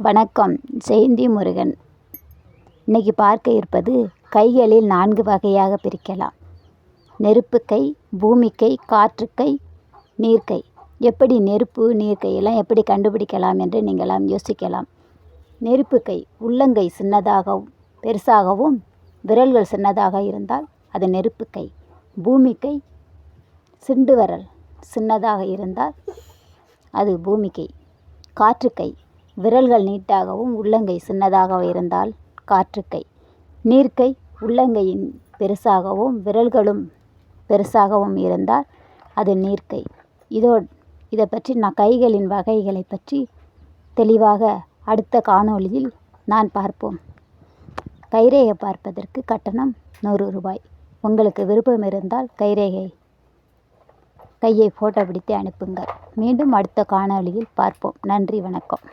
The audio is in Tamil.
வணக்கம். ஜெயந்தி முருகன். இன்னைக்கு பார்க்க இருப்பது கைகளில் 4 வகையாக பிரிக்கலாம். நெருப்புக்கை, பூமிக்கை, காற்றுக்கை, நீர்க்கை. எப்படி நெருப்பு, நீர்க்கை எல்லாம் எப்படி கண்டுபிடிக்கலாம் என்று நீங்களாம் யோசிக்கலாம். நெருப்புக்கை உள்ளங்கை சின்னதாகவும் பெருசாகவும் விரல்கள் சின்னதாக இருந்தால் அது நெருப்புக்கை. பூமிக்கை சிண்டு விரல் சின்னதாக இருந்தால் அது பூமிக்கை. காற்றுக்கை விரல்கள் நீட்டாகவும் உள்ளங்கை சின்னதாகவும் இருந்தால் காற்றுக்கை. நீர்க்கை உள்ளங்கையின் பெருசாகவும் விரல்களும் பெருசாகவும் இருந்தால் அது நீர்க்கை. இதை பற்றி நான் கைகளின் வகைகளை பற்றி தெளிவாக அடுத்த காணொளியில் நான் பார்ப்போம். கைரேகை பார்ப்பதற்கு கட்டணம் 100 ரூபாய். உங்களுக்கு விருப்பம் இருந்தால் கையை ஃபோட்டோ பிடித்து அனுப்புங்கள். மீண்டும் அடுத்த காணொளியில் பார்ப்போம். நன்றி, வணக்கம்.